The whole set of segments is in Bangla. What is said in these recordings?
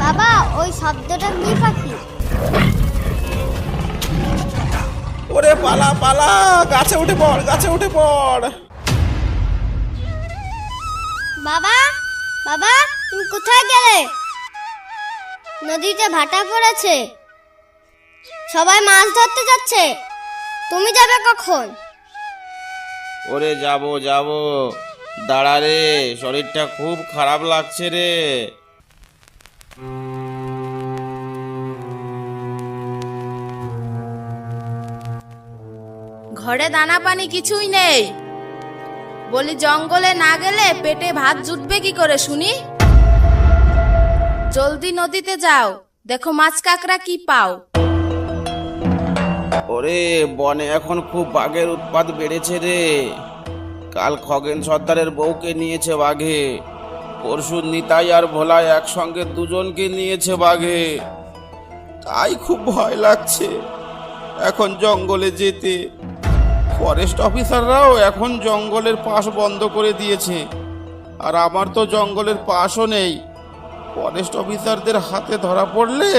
বাবা, ওই শব্দটা কি পাখি? ওরে পালা পালা, গাছে উঠে পড়, গাছে উঠে পড়। বাবা, বাবা, তুমি কোথায় গেলে? নদীতে ভাটা পড়েছে, সবাই মাছ ধরতে যাচ্ছে, তুমি যাবে কখন? ওরে যাবো যাবো, দাঁড়া রে, শরীরটা খুব খারাপ লাগছে রে। ঘরে দানা পানি কিছুই নেই, বলি জঙ্গলে না গেলে পেটে ভাত জুটবে কি করে শুনি? জলদি নদীতে যাও, দেখো মাছ কাঁকড়া কি পাও। ওরে বনে এখন খুব বাঘের উৎপাত বেড়েছে রে। কাল খগেন সর্দারের বউকে নিয়েছে বাঘে, পরশু নিতাই আর ভোলাই একসঙ্গে দুজনকে নিয়েছে বাঘে। তাই খুব ভয় লাগছে এখন জঙ্গলে যেতে। ফরেস্ট অফিসাররাও এখন জঙ্গলের পাশ বন্ধ করে দিয়েছে, আর আমার তো জঙ্গলের পাশও নেই। ফরেস্ট অফিসারদের হাতে ধরা পড়লে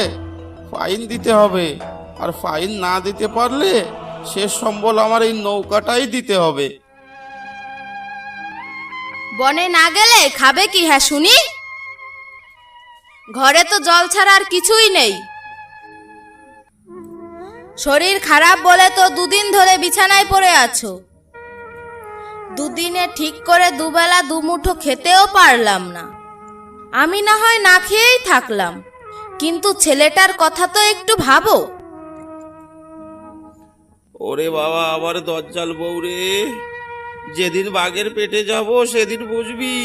ফাইন দিতে হবে, আর ফাইন না দিতে পারলে শেষ সম্বল আমার এই নৌকাটাই দিতে হবে। বনে না গেলে খাবে কি হ্যাঁ শুনি? ঘরে তো জল ছাড়া আর কিছুই নেই। শরীর খারাপ বলে তো দুদিন ধরে বিছানায় পড়ে আছো। দুদিনে ঠিক করে দুবেলা দুমুঠো খেতেও পারলাম না। আমি না হয় না খেয়েই থাকলাম, কিন্তু ছেলেটার কথা তো একটু ভাবো। ওরে বাবা, আবার দজ্জাল বউ রে, যেদিন বাঘের পেটে যাব সেদিন বুঝবি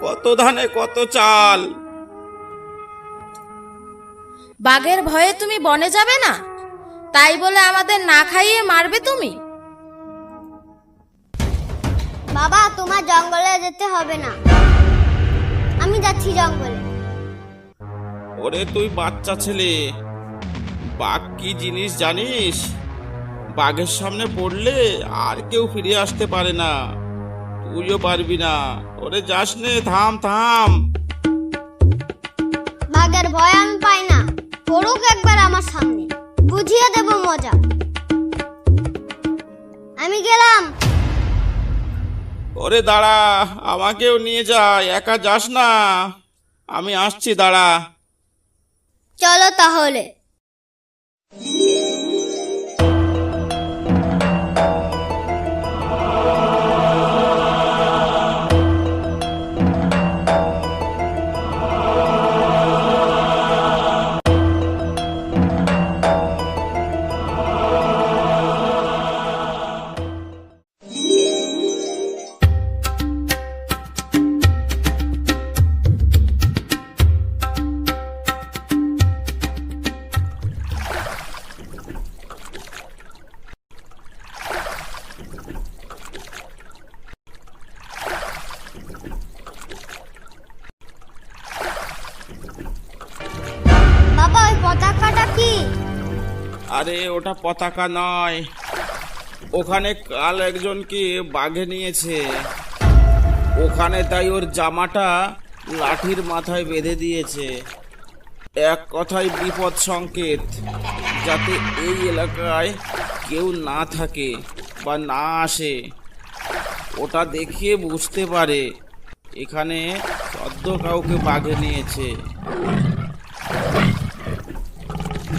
কত ধানে কত চাল। বাঘের ভয়ে তুমি বনে যাবে না, তাই বলে আমাদের না খাইয়ে মারবে তুমি? বাবা, তোমার জঙ্গলে যেতে হবে না, আমি যাচ্ছি জঙ্গলে। ওরে তুই বাচ্চা ছেলে, বাঘ কি জিনিস জানিস? বাঘের সামনে পড়লে আর কেউ ফিরে আসতে পারে না, তুইও পারবি না। ওরে যাস নে, থাম থাম। বাঘের ভয় আমি পাই না, পড়ুক একবার আমার সামনে, বুঝিয়ে দেব মজা। আমি গেলাম। ওরে দাঁড়া, আমাকেও নিয়ে যা, একা যাস না, আমি আসছি, দাঁড়া। চলো তাহলে। বাবা, ওই পতাকাটা কি? আরে ওটা পতাকা নয়, ওখানে কাল একজনকে বাঘে নিয়েছে, ওখানে তাই ওর জামাটা লাঠির মাথায় বেঁধে দিয়েছে। এক কথায় বিপদ সংকেত, যাতে এই এলাকায় কেউ না থাকে বা না আসে। ওটা দেখিয়ে বুঝতে পারে এখানে সদ্য কাউকে বাঘে নিয়েছে।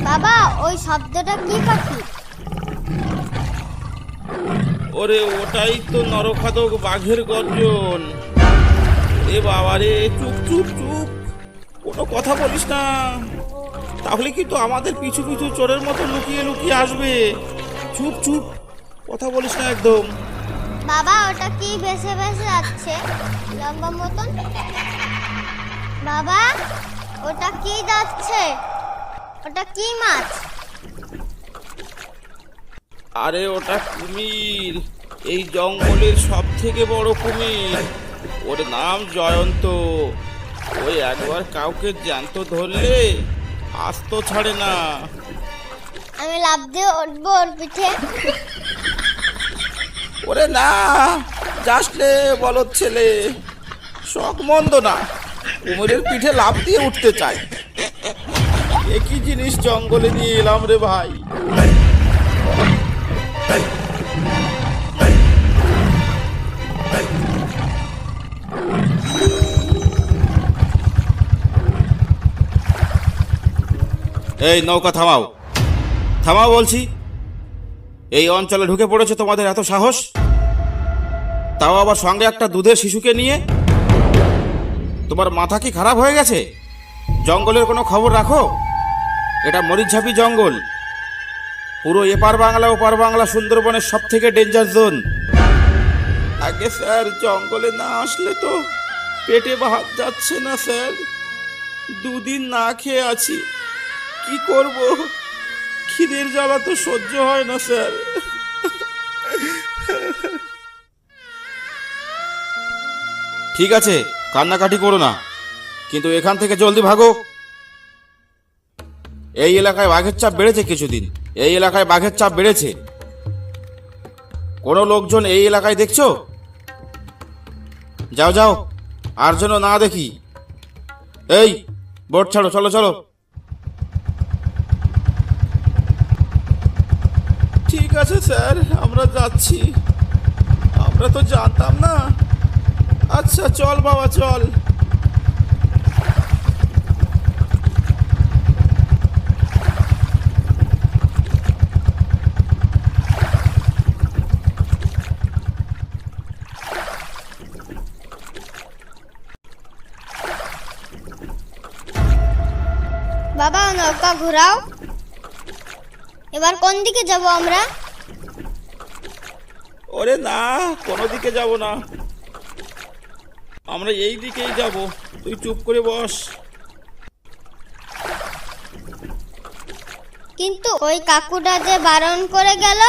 বাবা, ওই শব্দটা কি পাখি? ওরে ওটাই তো নরখাদক বাঘের গর্জন। এ বাবা রে, চুপ চুপ চুপ, কোনো কথা বলিস না, তাহলে কিন্তু আমাদের পিছু পিছু চোরের মতো লুকিয়ে লুকিয়ে আসবে। চুপ চুপ, কথা বলিস না একদম। বাবা, ওটা কি ভেসে ভেসে যাচ্ছে লম্বা মতন? বাবা, ওটা কি যাচ্ছে? ওটা কি মাছ? আরে ওটা কুমির, এই জঙ্গলের সব থেকে বড় কুমির। ওর নাম জয়ন্ত। ওই একবার কাউকে জ্যান্ত ধরলে আস্ত ছাড়ে না। আমি লাফ দিয়ে উঠবো ওর পিঠে। ওরে না, যাসলে বলদ ছেলে, শখ মন্দ না, কুমিরের পিঠে লাফ দিয়ে উঠতে চায়। একই জিনিস জঙ্গলে নিয়ে এলাম রে ভাই। এই নৌকা থামাও, থামাও বলছি। এই অঞ্চলে ঢুকে পড়েছে তোমাদের এত সাহস, তাও আবার সঙ্গে একটা দুধের শিশুকে নিয়ে। তোমার মাথা কি খারাপ হয়ে গেছে? জঙ্গলের কোনো খবর রাখো? এটা মরিচঝাপি জঙ্গল, পুরো এপার বাংলা ওপার বাংলা সুন্দরবনের সব থেকে ডেঞ্জার জোন। আগে স্যার, জঙ্গলে না আসলে তো পেটে ভাত যাচ্ছে না স্যার, দুদিন না খেয়ে আছি, কি করব? খিদের জ্বালা তো সহ্য হয় না স্যার। ঠিক আছে, কান্নাকাটি করো না, কিন্তু এখান থেকে জলদি ভাগো। এই এলাকায় বাঘের চাপ বেড়েছে কিছুদিন, এই এলাকায় বাঘের চাপ বেড়েছে। কোনো লোকজন এই এলাকায় দেখছো? যাও যাও, আর যেন না দেখি। এই বোট ছাড়ো, চলো চলো। ঠিক আছে স্যার, আমরা যাচ্ছি, আমরা তো জানতাম না। আচ্ছা চল বাবা, চল। বাবা নৌকা ঘোরাও। এবার কোন দিকে যাব আমরা? ওরে না, কোনো দিকে যাব না, আমরা এই দিকেই যাব। তুই চুপ করে বস। কিন্তু ওই কাকুটা যে বারণ করে গেল।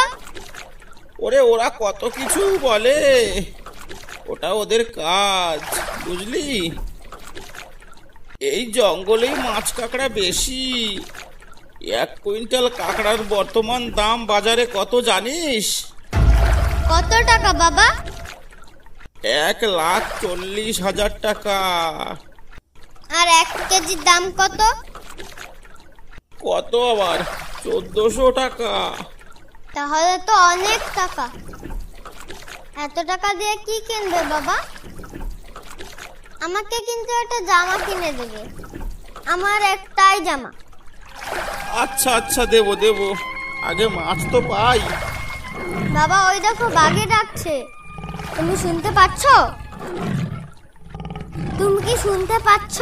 ওরে ওরা কত কিছু বলে, ওটা ওদের কাজ, বুঝলি? এই জঙ্গলেই মাছ কাঁকড়া বেশি। 1 কুইন্টাল কাঁকড়ার বর্তমান দাম বাজারে কত জানিস? কত টাকা বাবা? 1,40,000 টাকা। আর 1 কেজির দাম কত? কত আবার? 1400 টাকা। তাহলে তো অনেক টাকা। এত টাকা দিয়ে কি কিনবে বাবা? আমাকে কিন্তু একটা জামা কিনে দেবে, আমার একটাই জামা। আচ্ছা আচ্ছা, দেবো দেবো, আগে মাছ তো পাই। বাবা ওই দেখো, বাঘে ডাকছে। তুমি শুনতে পাচ্ছ? তুমি কি শুনতে পাচ্ছ?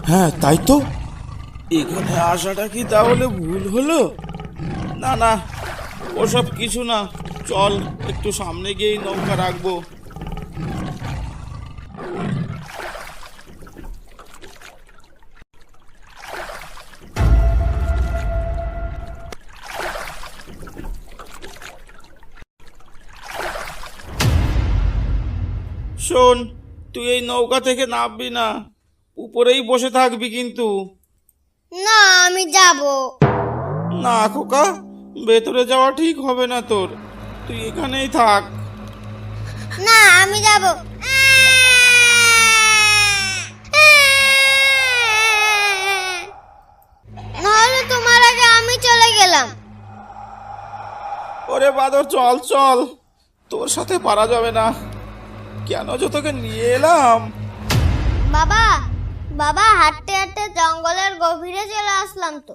হ্যাঁ তাই তো। এখানে আসাটা কি তাহলে ভুল হলো? না না, ওসব কিছু না, চল একটু সামনে গিয়েই নৌকা রাখবো। শোন, তুই এই নৌকা থেকে নামবি না, উপরেই বসে থাকবি কিন্তু। না, আমি যাব না খোকা, ভেতরে যাওয়া ঠিক হবে না তোর, তুই এখানেই থাক। না, আমি যাব। নাহলে তোমার আগে আমি চলে গেলাম। ওরে বাদর, চল চল, তোর সাথে পারা যাবে না। কেন যে তোকে নিয়ে এলাম। বাবা বাবা, হাঁটতে হাঁটতে জঙ্গলের গভীরে চলে আসলাম তো।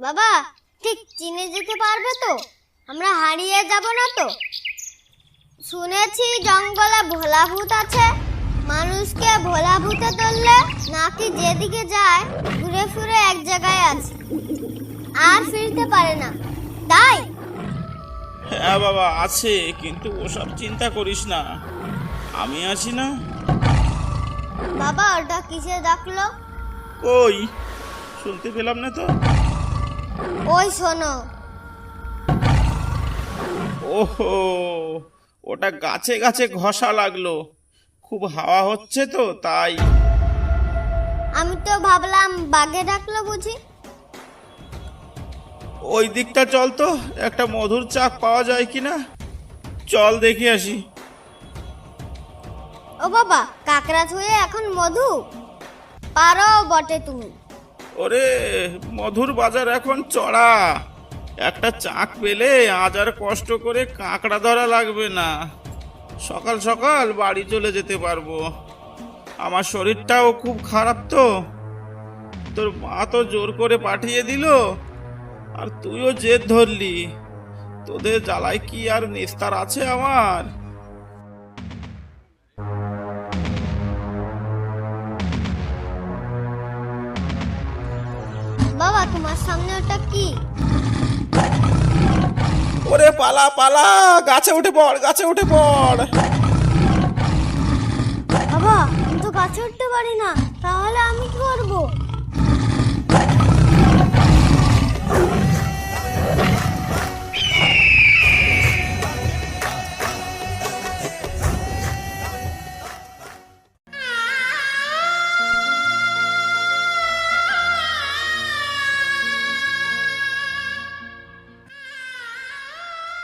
বাবা ঠিক চিনে যেতে পারবে তো? আমরা হারিয়ে যাব না তো? শুনেছি জঙ্গলে ভোলা ভূত আছে, মানুষকে ভোলা ভূতে ধরলে নাকি যেদিকে যায় ঘুরে ফিরে এক জায়গায় আছে, আর ফিরতে পারে না, তাই? হ্যাঁ বাবা আছে, কিন্তু ওসব চিন্তা করিস না, আমি আছি না। বাবা ওটা কিসে ডাকলো? কই, শুনতে পেলাম না তো। ওই শোনো। ওহো, ওটা গাছে গাছে ঘষা লাগলো, খুব হাওয়া হচ্ছে তো তাই। আমি তো ভাবলাম বাঘে ডাকলো বুঝি। ওই দিকটা চল তো, একটা মধুর চাক পাওয়া যায় কিনা, চল দেখে আসি। ও বাবা, কাকড়া ছুঁয়ে এখন মধু পারো বটে তুমি। ওরে, মধুর বাজার এখন চড়া, একটা চাক পেলে আজ আর কষ্ট করে কাঁকড়া ধরা লাগবে না, সকাল সকাল বাড়ি চলে যেতে পারবো। আমার শরীরটাও খুব খারাপ তো, তোর মা তো জোর করে পাঠিয়ে দিল, আর তুইও জেদ ধরলি, তোদের জ্বালায় কি আর নিস্তার আছে আমার। বাবা, তোমার সামনে ওটা কি? ওরে পালা পালা, গাছে উঠে পড়, গাছে উঠে পড়। বাবা, আমি তো গাছে উঠতে পারি না, তাহলে আমি কি করবো?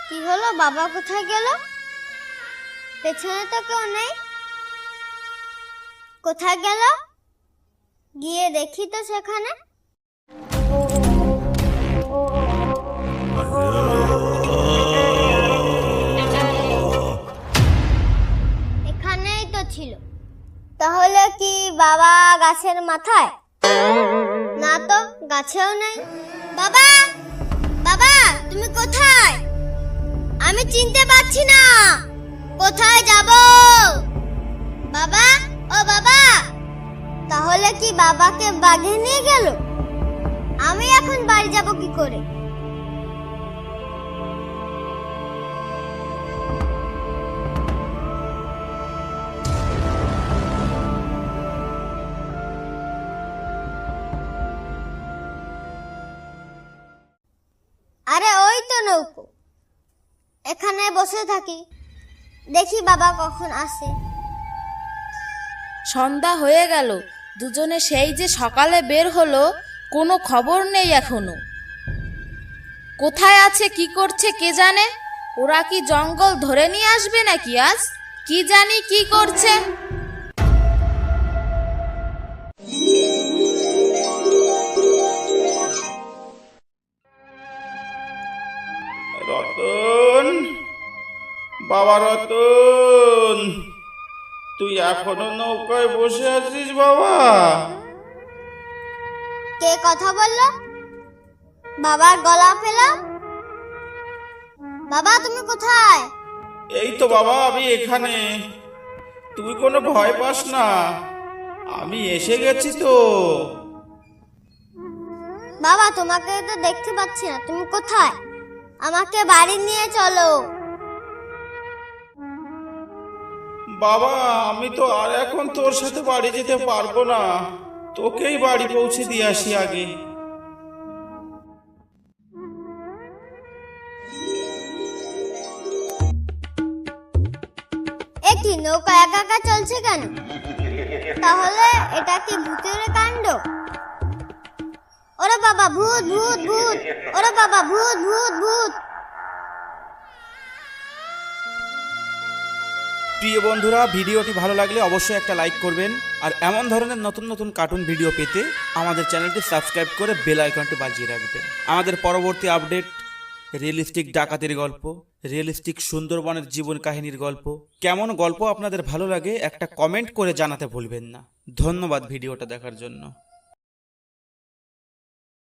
কি হলো, বাবা কোথায় গেল? পেছনে তো কেউ নেই, কোথায় গেল? গিয়ে দেখি তো সেখানে। এখানেই তো ছিল। তাহলে কি বাবা গাছের মাথায়? না তো, গাছেও নেই। বাবা, বাবা, তুমি কোথায়? আমি চিনতে পারছি না, কোথায় যাব? বাবা, ও বাবা। তাহলে কি বাবাকে বাঘে নিয়ে গেল? আমি এখন বাড়ি যাব কি করে? আরে ওই তো নৌকো, এখানে বসে থাকি, দেখি বাবা কখন আসে। সন্ধ্যা হয়ে গেল, দুজনে সেই যে সকালে বের হলো, কোনো খবর নেই এখনো। কোথায় আছে, কি করছে কে জানে? ওরা কি জঙ্গল ধরে নিয়ে আসবে নাকি আজ? কি জানি কি করছে। রতন, বাবা রতন, তুই এখনো নৌকায় বসে আছিস বাবা? কে কথা বললো? বাবার গলা পেলাম। বাবা, তুমি কোথায়? এই তো বাবা, আমি এখানে, তুই কোনো ভয় পাস না, আমি এসে গেছি তো। বাবা, তোমাকে তো দেখতে পাচ্ছি না, তুমি কোথায়? আমাকে বাড়ি নিয়ে চলো। বাবা, আমি তো আর এখন তোর সাথে বাড়ি যেতে পারবো না, তোকেই বাড়ি পৌঁছে দিয়ে আসি আগে। একই নৌকা একা একা চলছে কেন? তাহলে এটা কি ভূতের কাণ্ড? ওরে বাবা, ভূত ভূত ভূত! ওরে বাবা, ভূত ভূত ভূত! প্রিয় বন্ধুরা, ভিডিওটি ভালো লাগলে অবশ্যই একটা লাইক করবেন, আর এমন ধরনের নতুন নতুন কার্টুন ভিডিও পেতে আমাদের চ্যানেলটি সাবস্ক্রাইব করে বেল আইকনটি বাজিয়ে রাখবেন। আমাদের পরবর্তী আপডেট রিয়েলিস্টিক ডাকাতির গল্প, রিয়েলিস্টিক সুন্দরবনের জীবন কাহিনীর গল্প, কেমন গল্প আপনাদের ভালো লাগে একটা কমেন্ট করে জানাতে ভুলবেন না। ধন্যবাদ ভিডিওটা দেখার জন্য।